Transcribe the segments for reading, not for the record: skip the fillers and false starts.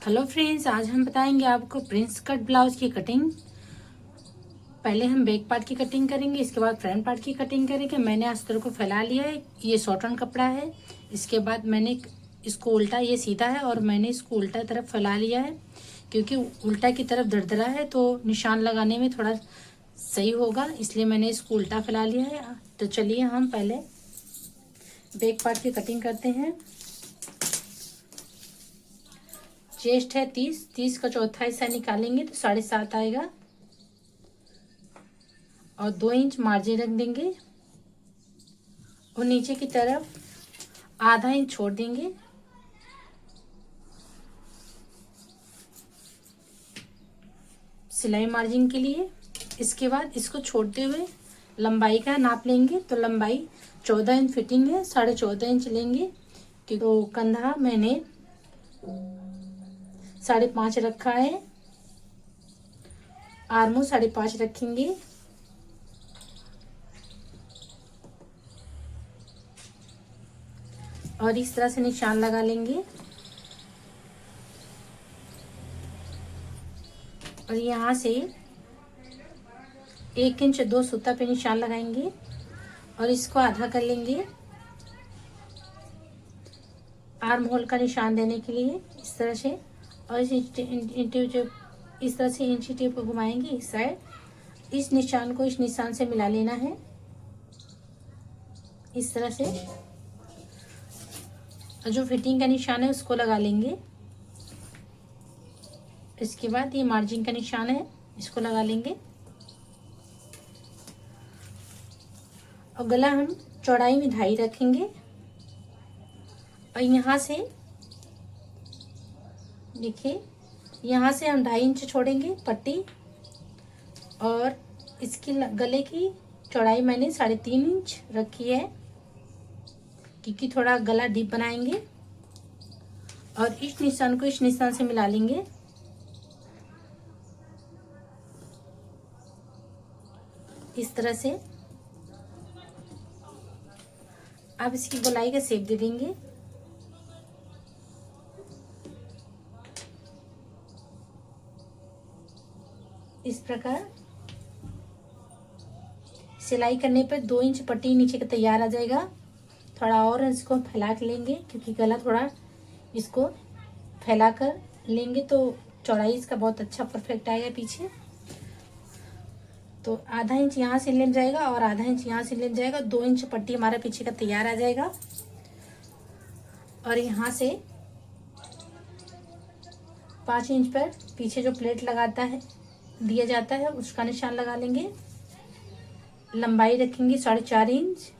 Hello friends, आज हम बताएंगे आपको प्रिंस कट ब्लाउज की कटिंग। पहले हम बैक पार्ट की कटिंग करेंगे, इसके बाद फ्रंट पार्ट की कटिंग करेंगे। मैंने अस्तर को फैला लिया है, ये शॉर्टन कपड़ा है। इसके बाद मैंने इसको उल्टा, ये सीधा है और मैंने इसको उल्टा तरफ फैला लिया है, क्योंकि उल्टा की तरफ दरदरा है तो निशान लगाने में थोड़ा सही होगा, इसलिए मैंने इसको उल्टा फैला लिया है। तो चलिए हम पहले बैक पार्ट की कटिंग करते हैं। चेस्ट है 30 का चौथा हिस्सा निकालेंगे तो 7.5 आएगा और 2 इंच मार्जिन रख देंगे और नीचे की तरफ आधा इंच छोड़ देंगे। सिलाई मार्जिन के लिए। इसके बाद इसको छोड़ते हुए लंबाई का नाप लेंगे, तो लंबाई 14 इंच फिटिंग है, 14.5 इंच लेंगे। तो कंधा मैंने 5.5 रखा है, आर्मो 5.5 रखेंगे। और इस तरह से निशान लगा लेंगे और यहाँ से 1 इंच 2 सूता पे निशान लगाएंगे और इसको आधा कर लेंगे आर्म होल का निशान देने के लिए, इस तरह से। और इस तरह से इंची टेप को घुमाएंगे इस साइड। इस निशान को इस निशान से मिला लेना है इस तरह से। और जो फिटिंग का निशान है उसको लगा लेंगे। इसके बाद ये मार्जिन का निशान है, इसको लगा लेंगे। और गला हम चौड़ाई में 2.5 रखेंगे और यहाँ से देखिए, यहाँ से हम 2.5 इंच छोड़ेंगे पट्टी। और इसकी गले की चौड़ाई मैंने 3.5 इंच रखी है, क्योंकि थोड़ा गला डीप बनाएंगे। और इस निशान को इस निशान से मिला लेंगे इस तरह से। अब इसकी गोलाई का शेप दे देंगे। इस प्रकार सिलाई करने पर 2 इंच पट्टी नीचे का तैयार आ जाएगा। थोड़ा और इसको फैला कर लेंगे, क्योंकि गला थोड़ा इसको फैला कर लेंगे तो चौड़ाई इसका बहुत अच्छा परफेक्ट आएगा पीछे। तो आधा इंच यहाँ से लेन जाएगा और आधा इंच यहाँ से लेन जाएगा, 2 इंच पट्टी हमारा पीछे का तैयार आ जाएगा। और यहाँ से 5 इंच पर पीछे जो प्लेट लगाता है दिया जाता है उसका निशान लगा लेंगे। लंबाई रखेंगे 4.5 इंच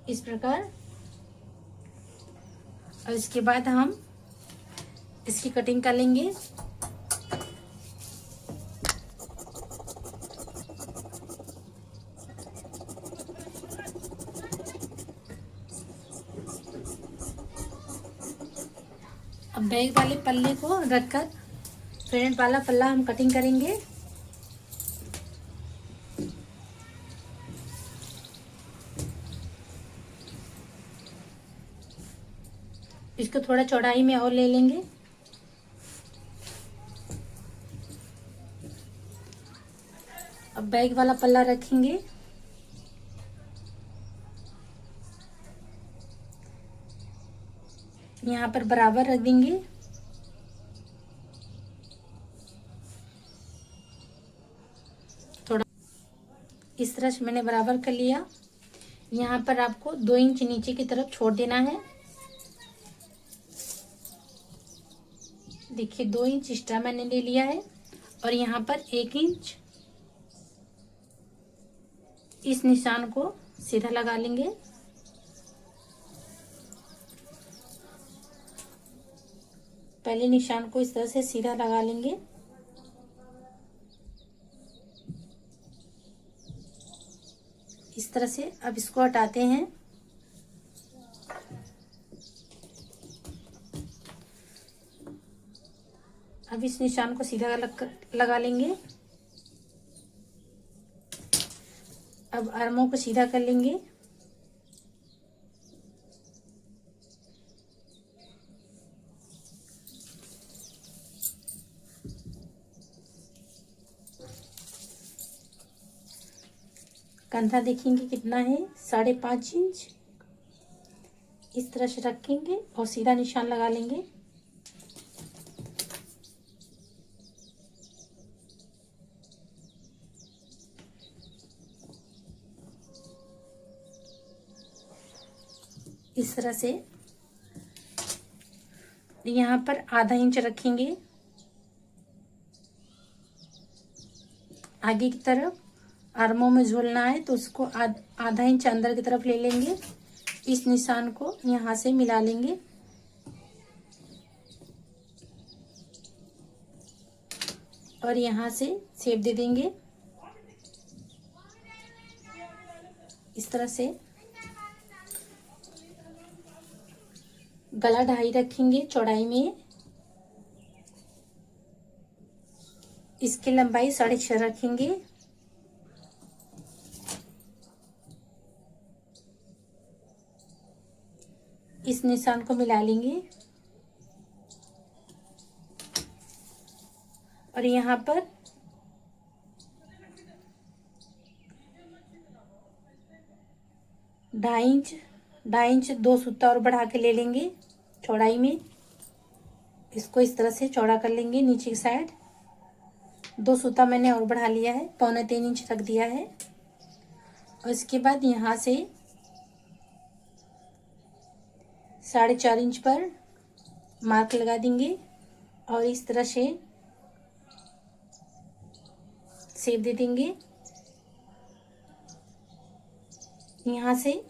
इस प्रकार। और इसके बाद हम इसकी कटिंग कर लेंगे। अब बैक वाले पल्ले को रखकर फ्रंट वाला पल्ला हम कटिंग करेंगे। इसको थोड़ा चौड़ाई में और ले लेंगे। अब बैक वाला पल्ला रखेंगे, यहाँ पर बराबर रख देंगे। थोड़ा इस तरह से मैंने बराबर कर लिया। यहाँ पर आपको 2 इंच नीचे की तरफ छोड़ देना है। देखिए 2 इंच एक्स्ट्रा मैंने ले लिया है और यहाँ पर 1 इंच इस निशान को सीधा लगा लेंगे। पहले निशान को इस तरह से सीधा लगा लेंगे। इस तरह से अब इसको हटाते हैं। अब इस निशान को सीधा लगा लेंगे। अब आर्मों को सीधा कर लेंगे। कंधा देखेंगे कितना है, 5.5 इंच। इस तरह से रखेंगे और सीधा निशान लगा लेंगे। इस तरह से यहाँ पर आधा इंच रखेंगे आगे की तरफ। आर्मों में झूलना है तो उसको आधा इंच अंदर की तरफ ले लेंगे। इस निशान को यहाँ से मिला लेंगे और यहाँ से शेप दे देंगे इस तरह से। गला 2.5 रखेंगे चौड़ाई में। इसकी लंबाई 6.5 रखेंगे। इस निशान को मिला लेंगे और यहाँ पर ढाई इंच 2 सूता और बढ़ा के ले लेंगे चौड़ाई में। इसको इस तरह से चौड़ा कर लेंगे। नीचे की साइड 2 सूता मैंने और बढ़ा लिया है, 2.25 इंच रख दिया है। और इसके बाद यहाँ से 4.5 इंच पर मार्क लगा देंगे और इस तरह से शेप दे देंगे। यहाँ से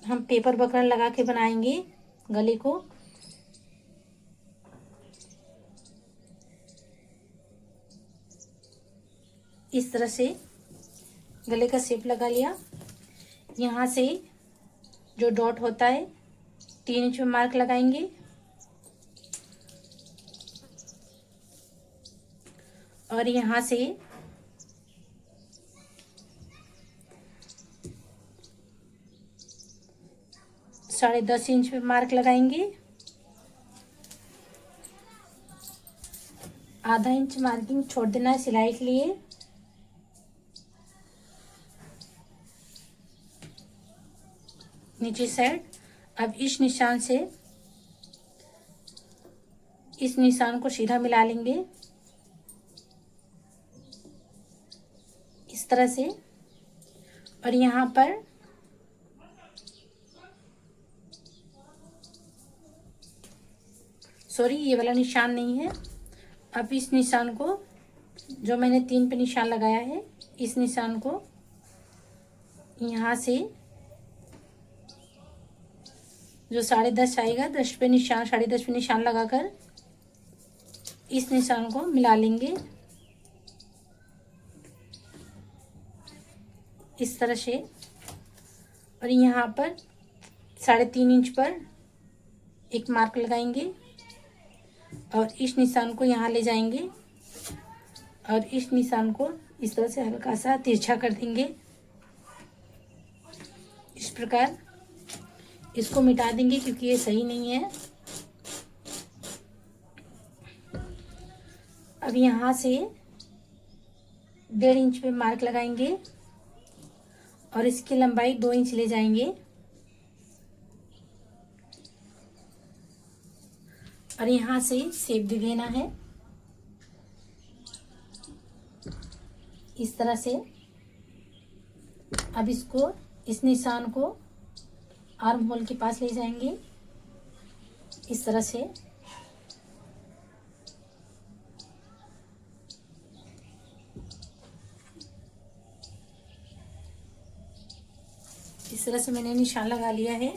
हम पेपर बकरम लगा के बनाएंगे गले को। इस तरह से गले का शेप लगा लिया। यहाँ से जो डॉट होता है 3 इंच में मार्क लगाएंगे और यहाँ से 10.5 इंच पे मार्क लगाएंगे। आधा इंच मार्किंग छोड़ देना है सिलाई के लिए। नीचे साइड अब इस निशान से इस निशान को सीधा मिला लेंगे इस तरह से। और यहाँ पर सॉरी ये वाला निशान नहीं है। अब इस निशान को जो मैंने 3 पे निशान लगाया है, इस निशान को यहाँ से जो 10.5 आएगा 10 पे निशान 10.5 पे निशान लगाकर इस निशान को मिला लेंगे इस तरह से। और यहाँ पर 3.5 इंच पर एक मार्क लगाएंगे और इस निशान को यहाँ ले जाएंगे और इस निशान को इस तरह से हल्का सा तिरछा कर देंगे इस प्रकार। इसको मिटा देंगे क्योंकि ये सही नहीं है। अब यहाँ से 1.5 इंच पे मार्क लगाएंगे और इसकी लंबाई 2 इंच ले जाएंगे और यहाँ से शेप दे देना है इस तरह से। अब इसको इस निशान को आर्म होल के पास ले जाएंगे इस तरह से। इस तरह से मैंने निशान लगा लिया है।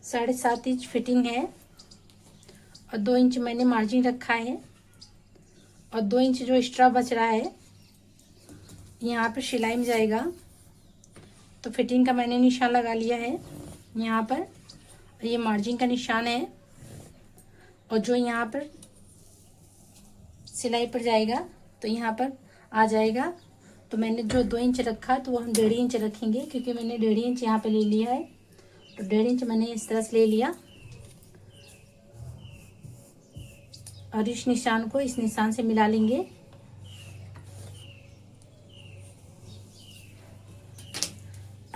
7.5 इंच फिटिंग है और 2 इंच मैंने मार्जिन रखा है और 2 इंच जो एक्स्ट्रा बच रहा है यहाँ पर सिलाई में जाएगा। तो फिटिंग का मैंने निशान लगा लिया है यहाँ पर। ये मार्जिन का निशान है और जो यहाँ पर सिलाई पर जाएगा तो यहाँ पर आ जाएगा। तो मैंने जो 2 इंच रखा तो वो हम 1.5 इंच रखेंगे क्योंकि मैंने 1.5 इंच यहाँ पे ले लिया है। तो 1.5 इंच मैंने इस तरह से ले लिया और इस निशान को इस निशान से मिला लेंगे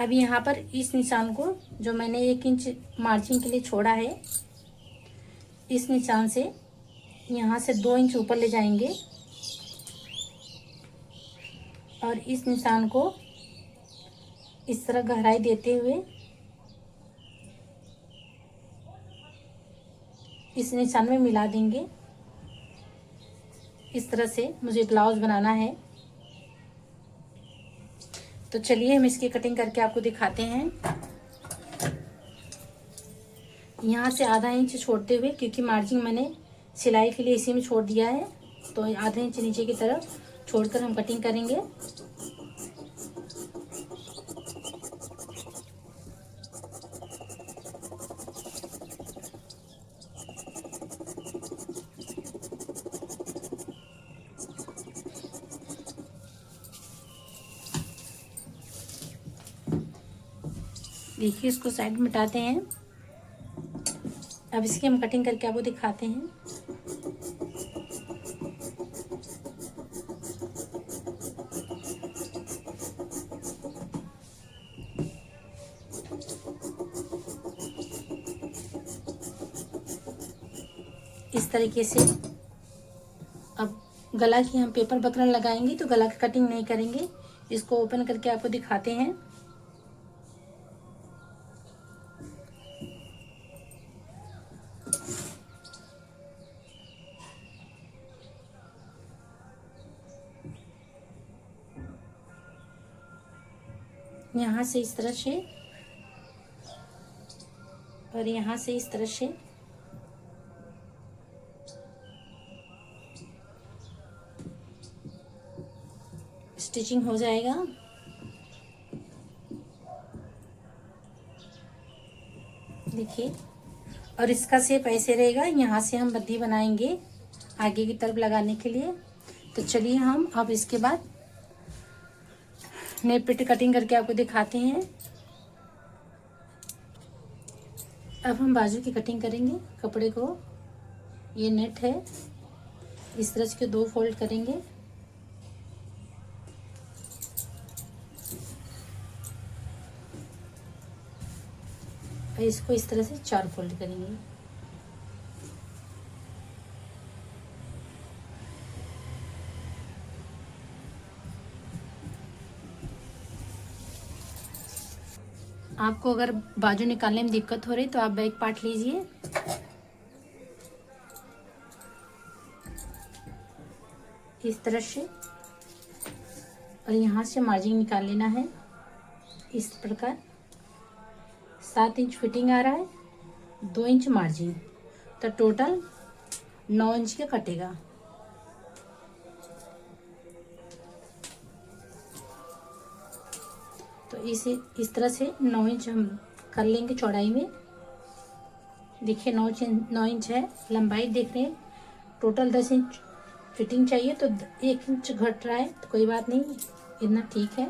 अब यहाँ पर इस निशान को जो मैंने 1 इंच मार्जिन के लिए छोड़ा है, इस निशान से यहाँ से 2 इंच ऊपर ले जाएंगे और इस निशान को इस तरह गहराई देते हुए इस निशान में मिला देंगे। इस तरह से मुझे ब्लाउज बनाना है। तो चलिए हम इसकी कटिंग करके आपको दिखाते हैं। यहाँ से आधा इंच छोड़ते हुए, क्योंकि मार्जिन मैंने सिलाई के लिए इसी में छोड़ दिया है, तो आधा इंच नीचे की तरफ छोड़कर हम कटिंग करेंगे। देखिए, इसको साइड में हटाते हैं। अब इसकी हम कटिंग करके आपको दिखाते हैं। इस तरीके से अब गला की हम पेपर बकरम लगाएंगे, तो गला की कटिंग नहीं करेंगे। इसको ओपन करके आपको दिखाते हैं। यहाँ से इस तरह से और यहाँ से इस तरह से स्टिचिंग हो जाएगा। देखिए, और इसका शेप ऐसे रहेगा। यहाँ से हम बद्दी बनाएंगे आगे की तरफ लगाने के लिए। तो चलिए हम अब इसके बाद नेट पेटी कटिंग करके आपको दिखाते हैं। अब हम बाजू की कटिंग करेंगे। कपड़े को, ये नेट है, इस तरह से 2 फोल्ड करेंगे। और इसको इस तरह से 4 फोल्ड करेंगे। आपको अगर बाजू निकालने में दिक्कत हो रही तो आप बैक पार्ट लीजिए। इस तरह से, और यहाँ से मार्जिन निकाल लेना है इस प्रकार। 7 इंच फिटिंग आ रहा है, 2 इंच मार्जिन, तो टोटल 9 इंच का कटेगा। तो इस तरह से 9 इंच हम कर लेंगे चौड़ाई में। देखिए 9 इंच है लंबाई। देख रहे हैं, टोटल 10 इंच फिटिंग चाहिए, तो 1 इंच घट रहा है तो कोई बात नहीं, इतना ठीक है।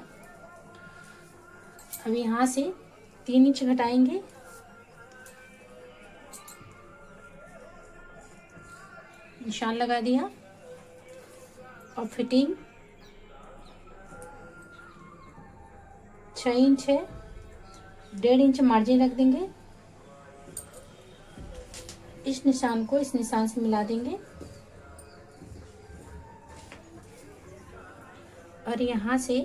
अब यहाँ से 3 इंच घटाएंगे। निशान लगा दिया और फिटिंग 6 इंच है, 1.5 इंच मार्जिन रख देंगे। इस निशान को इस निशान से मिला देंगे और यहाँ से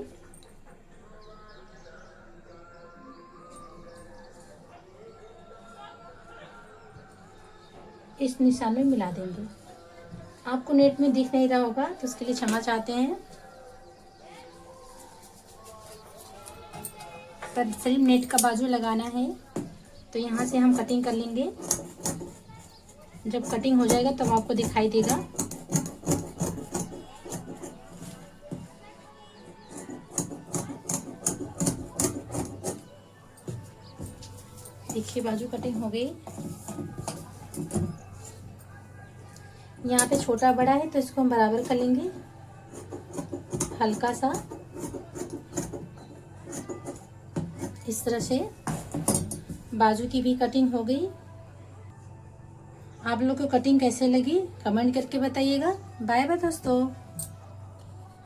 इस निशान में मिला देंगे। आपको नेट में दिख नहीं रहा होगा तो उसके लिए क्षमा चाहते हैं, पर सिर्फ नेट का बाजू लगाना है। तो यहाँ से हम कटिंग कर लेंगे। जब कटिंग हो जाएगा तब आपको दिखाई देगा। देखिए बाजू कटिंग हो गई। यहाँ पे छोटा बड़ा है तो इसको हम बराबर कर लेंगे हल्का सा। इस तरह से बाजू की भी कटिंग हो गई। आप लोग को कटिंग कैसे लगी कमेंट करके बताइएगा। बाय बाय दोस्तों।